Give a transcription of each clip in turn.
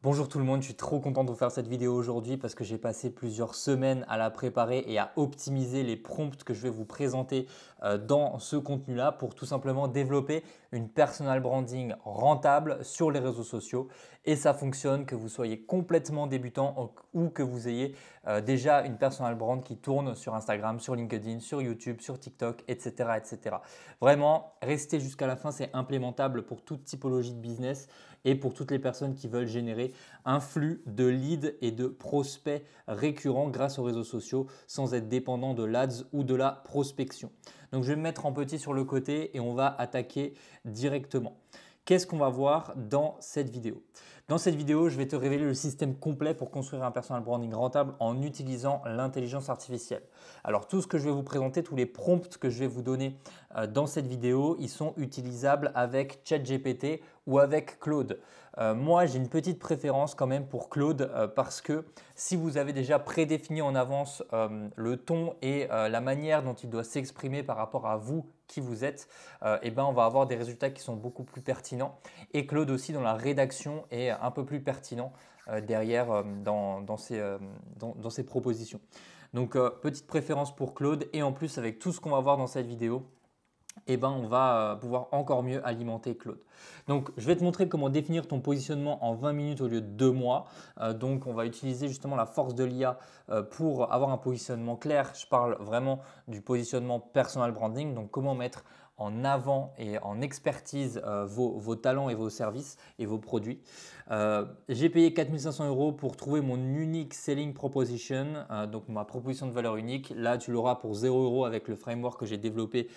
Bonjour tout le monde, je suis trop content de vous faire cette vidéo aujourd'hui parce que j'ai passé plusieurs semaines à la préparer et à optimiser les prompts que je vais vous présenter dans ce contenu-là pour tout simplement développer une personal branding rentable sur les réseaux sociaux. Et ça fonctionne que vous soyez complètement débutant ou que vous ayez déjà une personal brand qui tourne sur Instagram, sur LinkedIn, sur YouTube, sur TikTok, etc. etc. Vraiment, restez jusqu'à la fin, c'est implémentable pour toute typologie de business et pour toutes les personnes qui veulent générer un flux de leads et de prospects récurrents grâce aux réseaux sociaux sans être dépendant de l'ADS ou de la prospection. Donc je vais me mettre en petit sur le côté et on va attaquer directement. Qu'est-ce qu'on va voir dans cette vidéo? Dans cette vidéo, je vais te révéler le système complet pour construire un personal branding rentable en utilisant l'intelligence artificielle. Alors tout ce que je vais vous présenter, tous les prompts que je vais vous donner dans cette vidéo, ils sont utilisables avec ChatGPT ou avec Claude. Moi, j'ai une petite préférence quand même pour Claude parce que si vous avez déjà prédéfini en avance le ton et la manière dont il doit s'exprimer par rapport à vous, qui vous êtes, eh ben, on va avoir des résultats qui sont beaucoup plus pertinents. Et Claude aussi dans la rédaction est un peu plus pertinent derrière dans ses propositions. Donc, petite préférence pour Claude et en plus avec tout ce qu'on va voir dans cette vidéo, eh ben, on va pouvoir encore mieux alimenter Claude. Donc, je vais te montrer comment définir ton positionnement en 20 minutes au lieu de 2 mois. Donc, on va utiliser justement la force de l'IA pour avoir un positionnement clair. Je parle vraiment du positionnement personal branding, donc comment mettre en avant et en expertise vos talents et vos services et vos produits. J'ai payé 4 500 € pour trouver mon unique selling proposition, donc ma proposition de valeur unique. Là, tu l'auras pour 0 € avec le framework que j'ai développé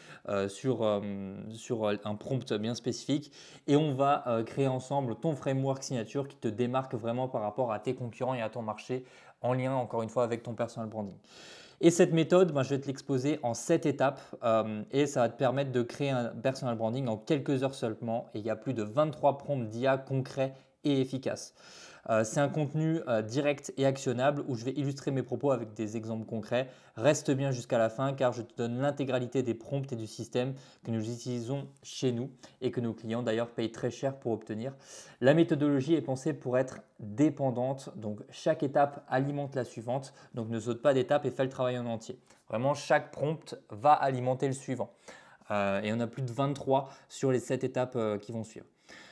sur un prompt bien spécifique. Et on va créer ensemble ton framework signature qui te démarque vraiment par rapport à tes concurrents et à ton marché en lien encore une fois avec ton personal branding. Et cette méthode, je vais te l'exposer en 7 étapes et ça va te permettre de créer un personal branding en quelques heures seulement. Et il y a plus de 23 prompts d'IA concrets et efficaces. C'est un contenu direct et actionnable où je vais illustrer mes propos avec des exemples concrets. Reste bien jusqu'à la fin car je te donne l'intégralité des prompts et du système que nous utilisons chez nous et que nos clients d'ailleurs payent très cher pour obtenir. La méthodologie est pensée pour être dépendante, donc chaque étape alimente la suivante, donc ne saute pas d'étape et fais le travail en entier. Vraiment, chaque prompt va alimenter le suivant. Et on a plus de 23 sur les 7 étapes qui vont suivre.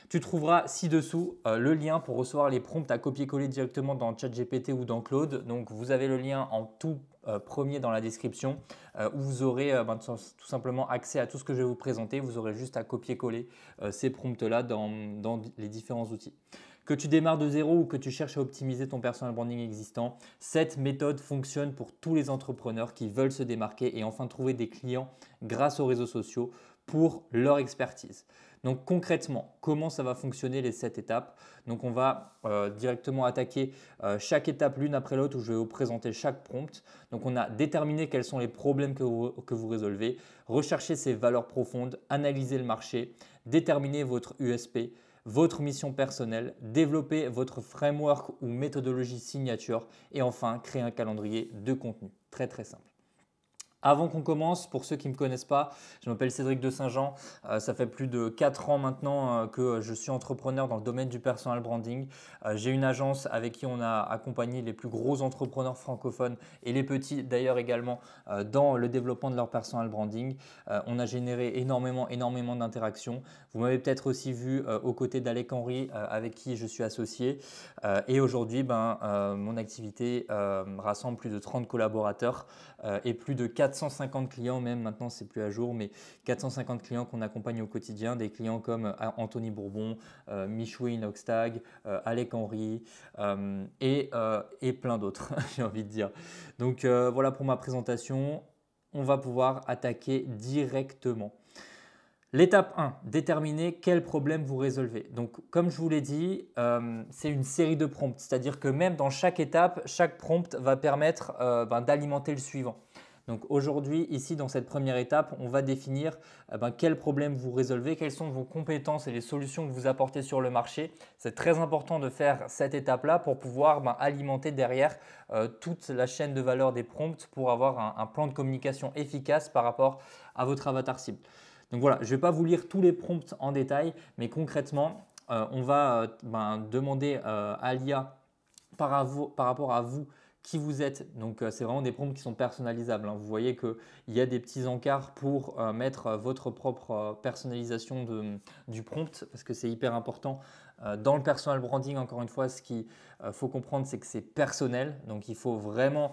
Tu trouveras ci-dessous le lien pour recevoir les prompts à copier-coller directement dans ChatGPT ou dans Claude. Donc, vous avez le lien en tout premier dans la description où vous aurez tout simplement accès à tout ce que je vais vous présenter. Vous aurez juste à copier-coller ces prompts-là dans les différents outils. Que tu démarres de zéro ou que tu cherches à optimiser ton personal branding existant, cette méthode fonctionne pour tous les entrepreneurs qui veulent se démarquer et enfin trouver des clients grâce aux réseaux sociaux pour leur expertise. Donc concrètement, comment ça va fonctionner les 7 étapes? Donc on va directement attaquer chaque étape l'une après l'autre où je vais vous présenter chaque prompt. Donc on a déterminé quels sont les problèmes que vous résolvez, rechercher ces valeurs profondes, analyser le marché, déterminer votre USP, votre mission personnelle, développer votre framework ou méthodologie signature et enfin créer un calendrier de contenu. Très très simple. Avant qu'on commence, pour ceux qui ne me connaissent pas, je m'appelle Cédric de Saint-Jean. Ça fait plus de 4 ans maintenant que je suis entrepreneur dans le domaine du personal branding. J'ai une agence avec qui on a accompagné les plus gros entrepreneurs francophones et les petits d'ailleurs également dans le développement de leur personal branding. On a généré énormément d'interactions. Vous m'avez peut-être aussi vu aux côtés d'Alec Henry avec qui je suis associé. Et aujourd'hui, mon activité rassemble plus de 30 collaborateurs et plus de 450 clients, même maintenant c'est plus à jour, mais 450 clients qu'on accompagne au quotidien, des clients comme Anthony Bourbon, Michoui Inoxtag, Alec Henry et plein d'autres, j'ai envie de dire. Donc voilà pour ma présentation, on va pouvoir attaquer directement. L'étape 1, déterminer quel problème vous résolvez. Donc, comme je vous l'ai dit, c'est une série de prompts, c'est-à-dire que même dans chaque étape, chaque prompt va permettre d'alimenter le suivant. Donc aujourd'hui, ici, dans cette première étape, on va définir quel problème vous résolvez, quelles sont vos compétences et les solutions que vous apportez sur le marché. C'est très important de faire cette étape-là pour pouvoir alimenter derrière toute la chaîne de valeur des prompts pour avoir un plan de communication efficace par rapport à votre avatar cible. Donc voilà, je ne vais pas vous lire tous les prompts en détail, mais concrètement, on va demander à l'IA par rapport à vous qui vous êtes. Donc, c'est vraiment des prompts qui sont personnalisables, hein. Vous voyez qu'il y a des petits encarts pour mettre votre propre personnalisation du prompt parce que c'est hyper important. Dans le personal branding, encore une fois, ce qu'il faut comprendre, c'est que c'est personnel. Donc, il faut vraiment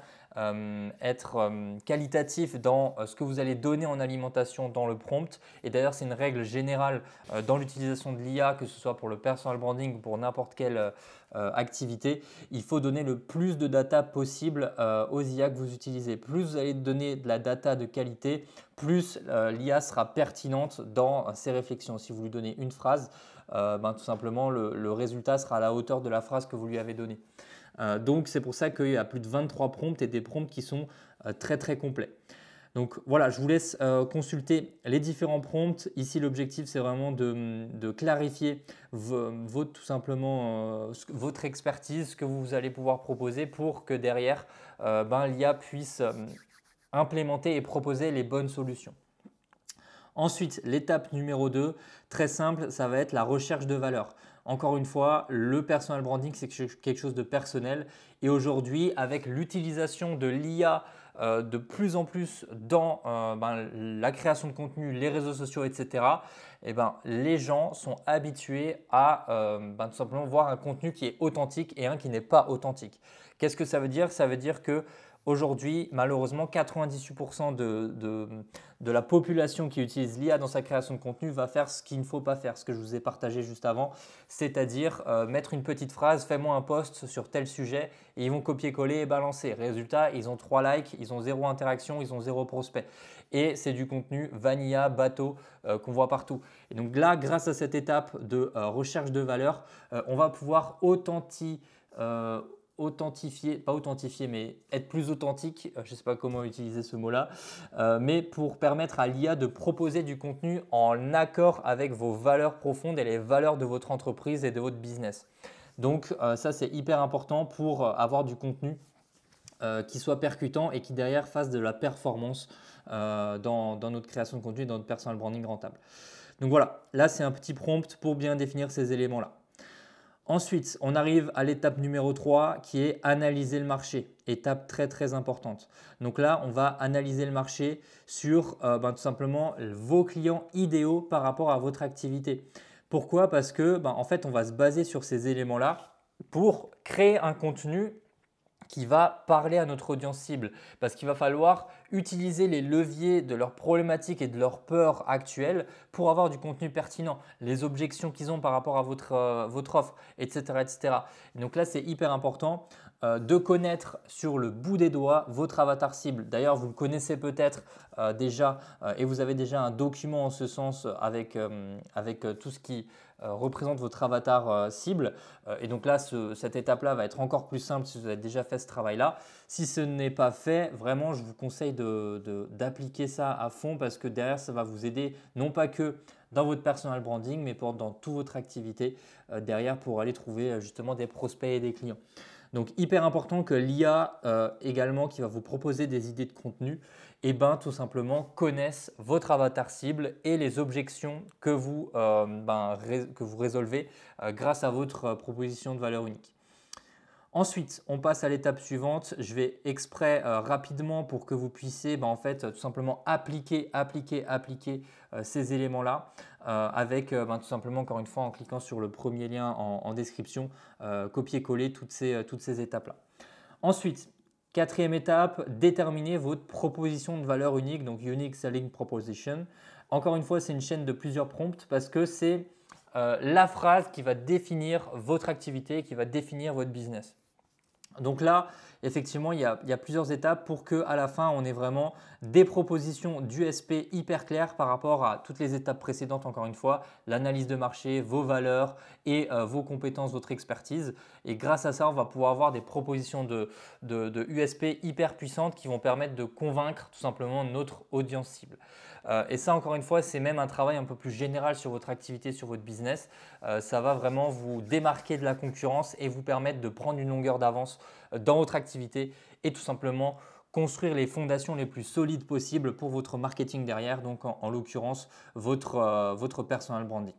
être qualitatif dans ce que vous allez donner en alimentation dans le prompt. Et d'ailleurs, c'est une règle générale dans l'utilisation de l'IA, que ce soit pour le personal branding ou pour n'importe quelle activité. Il faut donner le plus de data possible aux IA que vous utilisez. Plus vous allez donner de la data de qualité, plus l'IA sera pertinente dans ses réflexions. Si vous lui donnez une phrase, tout simplement, le résultat sera à la hauteur de la phrase que vous lui avez donnée. Donc, c'est pour ça qu'il y a plus de 23 prompts et des prompts qui sont très, très complets. Donc, voilà, je vous laisse consulter les différents prompts. Ici, l'objectif, c'est vraiment de clarifier tout simplement votre expertise, ce que vous allez pouvoir proposer pour que derrière, l'IA puisse implémenter et proposer les bonnes solutions. Ensuite, l'étape numéro 2, très simple, ça va être la recherche de valeur. Encore une fois, le personal branding, c'est quelque chose de personnel. Et aujourd'hui, avec l'utilisation de l'IA de plus en plus dans la création de contenu, les réseaux sociaux, etc., les gens sont habitués à tout simplement voir un contenu qui est authentique et un qui n'est pas authentique. Qu'est-ce que ça veut dire? Ça veut dire que aujourd'hui, malheureusement, 98% de la population qui utilise l'IA dans sa création de contenu va faire ce qu'il ne faut pas faire, ce que je vous ai partagé juste avant, c'est-à-dire mettre une petite phrase, fais-moi un post sur tel sujet, et ils vont copier-coller et balancer. Résultat, ils ont 3 likes, ils ont 0 interaction, ils ont 0 prospect. Et c'est du contenu vanilla, bateau qu'on voit partout. Et donc là, grâce à cette étape de recherche de valeur, on va pouvoir mais être plus authentique, je ne sais pas comment utiliser ce mot-là, mais pour permettre à l'IA de proposer du contenu en accord avec vos valeurs profondes et les valeurs de votre entreprise et de votre business. Donc ça, c'est hyper important pour avoir du contenu qui soit percutant et qui derrière fasse de la performance dans notre création de contenu, dans notre personal branding rentable. Donc voilà, là c'est un petit prompt pour bien définir ces éléments-là. Ensuite, on arrive à l'étape numéro 3 qui est analyser le marché. Étape très très importante. Donc là, on va analyser le marché sur tout simplement vos clients idéaux par rapport à votre activité. Pourquoi? Parce que en fait, on va se baser sur ces éléments-là pour créer un contenu qui va parler à notre audience cible parce qu'il va falloir utiliser les leviers de leurs problématiques et de leurs peurs actuelles pour avoir du contenu pertinent, les objections qu'ils ont par rapport à votre offre, etc., etc. Et donc là, c'est hyper important de connaître sur le bout des doigts votre avatar cible. D'ailleurs, vous le connaissez peut-être déjà et vous avez déjà un document en ce sens avec tout ce qui représente votre avatar cible. Et donc là, cette étape-là va être encore plus simple si vous avez déjà fait ce travail-là. Si ce n'est pas fait, vraiment, je vous conseille d'appliquer ça à fond parce que derrière, ça va vous aider non pas que dans votre personal branding, mais dans toute votre activité derrière pour aller trouver justement des prospects et des clients. Donc, hyper important que l'IA également qui va vous proposer des idées de contenu, tout simplement connaisse votre avatar cible et les objections que vous résolvez grâce à votre proposition de valeur unique. Ensuite, on passe à l'étape suivante. Je vais exprès rapidement pour que vous puissiez tout simplement appliquer ces éléments-là avec tout simplement, encore une fois, en cliquant sur le premier lien en description, copier-coller toutes ces étapes-là. Ensuite, quatrième étape, déterminer votre proposition de valeur unique, donc Unique Selling Proposition. Encore une fois, c'est une chaîne de plusieurs prompts parce que c'est la phrase qui va définir votre activité, qui va définir votre business. Donc là, effectivement, il y a plusieurs étapes pour qu'à la fin, on ait vraiment des propositions d'USP hyper claires par rapport à toutes les étapes précédentes, encore une fois, l'analyse de marché, vos valeurs et vos compétences, votre expertise. Et grâce à ça, on va pouvoir avoir des propositions de USP hyper puissantes qui vont permettre de convaincre tout simplement notre audience cible. Et ça, encore une fois, c'est même un travail un peu plus général sur votre activité, sur votre business. Ça va vraiment vous démarquer de la concurrence et vous permettre de prendre une longueur d'avance dans votre activité et tout simplement construire les fondations les plus solides possibles pour votre marketing derrière, donc en l'occurrence votre personal branding.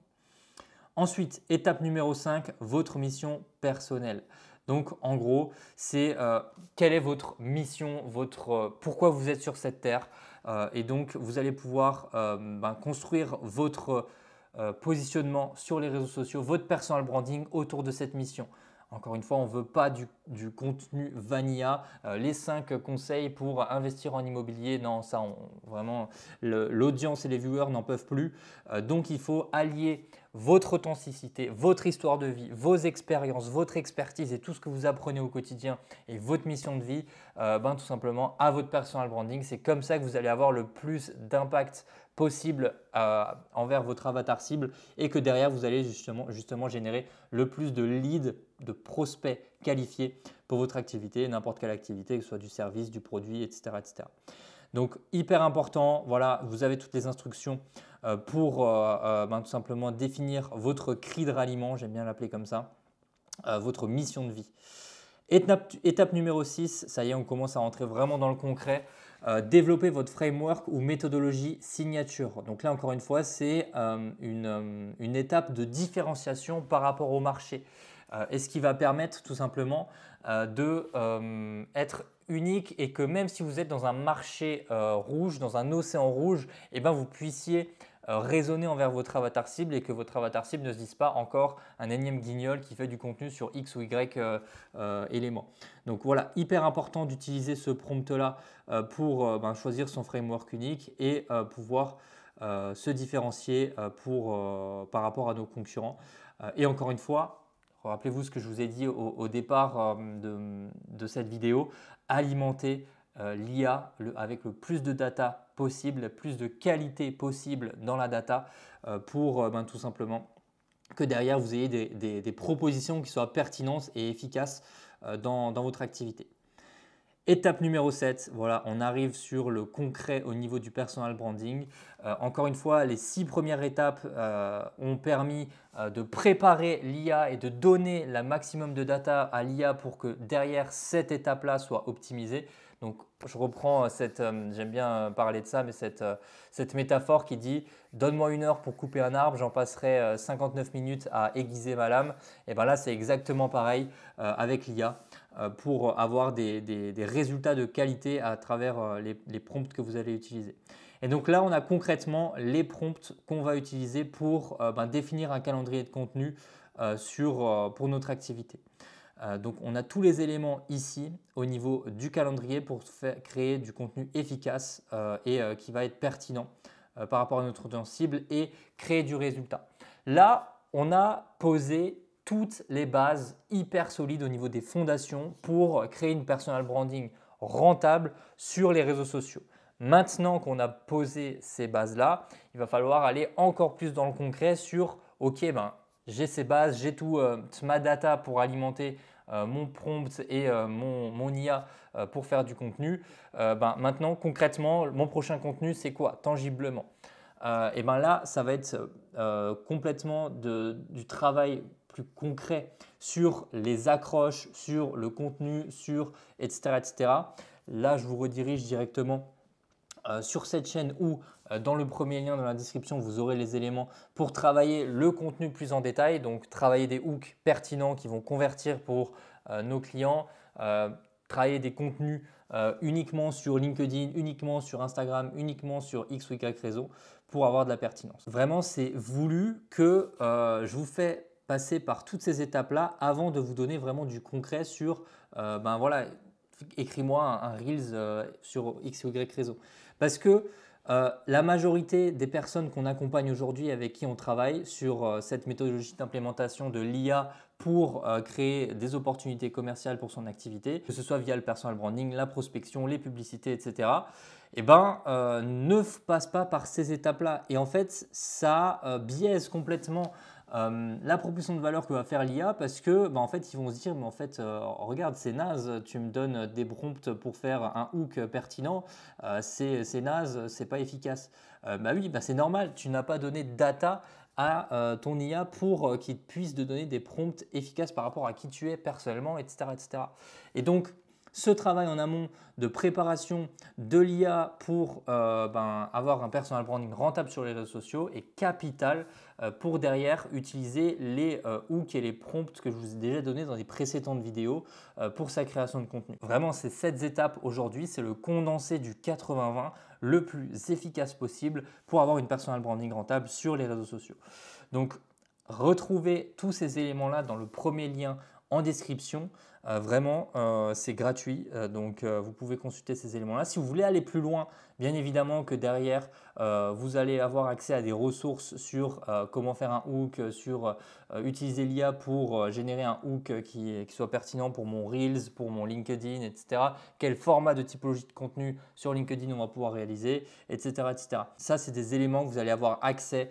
Ensuite, étape numéro 5, votre mission personnelle. Donc en gros, c'est quelle est votre mission, pourquoi vous êtes sur cette terre. Et donc vous allez pouvoir construire votre positionnement sur les réseaux sociaux, votre personal branding autour de cette mission. Encore une fois, on ne veut pas du contenu vanilla. Les 5 conseils pour investir en immobilier, non, ça, vraiment, l'audience et les viewers n'en peuvent plus. Donc, il faut allier votre authenticité, votre histoire de vie, vos expériences, votre expertise et tout ce que vous apprenez au quotidien et votre mission de vie, tout simplement à votre personal branding. C'est comme ça que vous allez avoir le plus d'impact possible envers votre avatar cible et que derrière, vous allez justement générer le plus de leads, de prospects qualifiés pour votre activité, n'importe quelle activité, que ce soit du service, du produit, etc. etc. Donc, hyper important, voilà, vous avez toutes les instructions pour tout simplement définir votre cri de ralliement, j'aime bien l'appeler comme ça, votre mission de vie. Étape numéro 6, ça y est, on commence à rentrer vraiment dans le concret. Développer votre framework ou méthodologie signature. Donc là, encore une fois, c'est une étape de différenciation par rapport au marché. Et ce qui va permettre tout simplement d'être unique et que même si vous êtes dans un marché rouge, dans un océan rouge, vous puissiez raisonner envers votre avatar cible et que votre avatar cible ne se dise pas encore un énième guignol qui fait du contenu sur X ou Y éléments. Donc voilà, hyper important d'utiliser ce prompt-là pour choisir son framework unique et pouvoir se différencier par rapport à nos concurrents. Et encore une fois, rappelez-vous ce que je vous ai dit au départ de cette vidéo, alimenter l'IA avec le plus de data possible, le plus de qualité possible dans la data pour tout simplement que derrière vous ayez des propositions qui soient pertinentes et efficaces dans votre activité. Étape numéro 7, voilà, on arrive sur le concret au niveau du personal branding. Encore une fois, les 6 premières étapes ont permis de préparer l'IA et de donner le maximum de data à l'IA pour que derrière cette étape-là soit optimisée. Donc, je reprends j'aime bien parler de ça, mais cette métaphore qui dit « donne-moi 1 heure pour couper un arbre, j'en passerai 59 minutes à aiguiser ma lame ». Et bien là, c'est exactement pareil avec l'IA pour avoir des résultats de qualité à travers les prompts que vous allez utiliser. Et donc là, on a concrètement les prompts qu'on va utiliser pour définir un calendrier de contenu pour notre activité. Donc, on a tous les éléments ici au niveau du calendrier pour créer du contenu efficace et qui va être pertinent par rapport à notre audience cible et créer du résultat. Là, on a posé toutes les bases hyper solides au niveau des fondations pour créer une personal branding rentable sur les réseaux sociaux. Maintenant qu'on a posé ces bases-là, il va falloir aller encore plus dans le concret sur « Ok, j'ai ces bases, j'ai tout ma data pour alimenter mon prompt et mon IA pour faire du contenu. Maintenant, concrètement, mon prochain contenu, c'est quoi tangiblement ?» Et là, ça va être complètement du travail plus concret sur les accroches, sur le contenu, sur etc., etc. Là, je vous redirige directement sur cette chaîne où dans le premier lien dans la description, vous aurez les éléments pour travailler le contenu plus en détail. Donc, travailler des hooks pertinents qui vont convertir pour nos clients, travailler des contenus uniquement sur LinkedIn, uniquement sur Instagram, uniquement sur X ou Y réseau pour avoir de la pertinence. Vraiment, c'est voulu que je vous fais passer par toutes ces étapes-là avant de vous donner vraiment du concret sur voilà, écris-moi un Reels sur X ou Y réseau. Parce que la majorité des personnes qu'on accompagne aujourd'hui avec qui on travaille sur cette méthodologie d'implémentation de l'IA pour créer des opportunités commerciales pour son activité, que ce soit via le personal branding, la prospection, les publicités, etc., ne passe pas par ces étapes-là. Et en fait, ça biaise complètement la proposition de valeur que va faire l'IA parce que en fait, ils vont se dire mais en fait, regarde, c'est naze, tu me donnes des prompts pour faire un hook pertinent, c'est naze, c'est pas efficace. Oui, c'est normal, tu n'as pas donné de data à ton IA pour qu'il puisse te donner des prompts efficaces par rapport à qui tu es personnellement, etc. etc. Et donc, Ce travail en amont de préparation de l'IA pour avoir un personal branding rentable sur les réseaux sociaux est capital pour derrière utiliser les hooks et les prompts que je vous ai déjà donnés dans les précédentes vidéos pour sa création de contenu. Vraiment, ces 7 étapes aujourd'hui, c'est le condensé du 80-20 le plus efficace possible pour avoir une personal branding rentable sur les réseaux sociaux. Donc, retrouvez tous ces éléments-là dans le premier lien en description. Vraiment, c'est gratuit, donc vous pouvez consulter ces éléments-là. Si vous voulez aller plus loin, bien évidemment que derrière, vous allez avoir accès à des ressources sur comment faire un hook, sur utiliser l'IA pour générer un hook qui soit pertinent pour mon Reels, pour mon LinkedIn, etc. Quel format de typologie de contenu sur LinkedIn on va pouvoir réaliser, etc. etc. Ça, c'est des éléments que vous allez avoir accès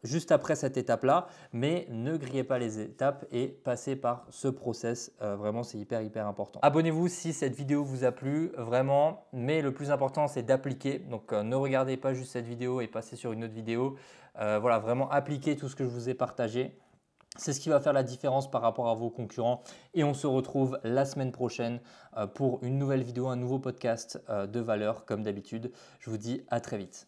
juste après cette étape-là, mais ne grillez pas les étapes et passez par ce process. Vraiment, c'est hyper important. Abonnez-vous si cette vidéo vous a plu, vraiment, mais le plus important, c'est d'appliquer. Donc, ne regardez pas juste cette vidéo et passez sur une autre vidéo. Voilà, vraiment appliquez tout ce que je vous ai partagé. C'est ce qui va faire la différence par rapport à vos concurrents et on se retrouve la semaine prochaine pour une nouvelle vidéo, un nouveau podcast de valeur comme d'habitude. Je vous dis à très vite.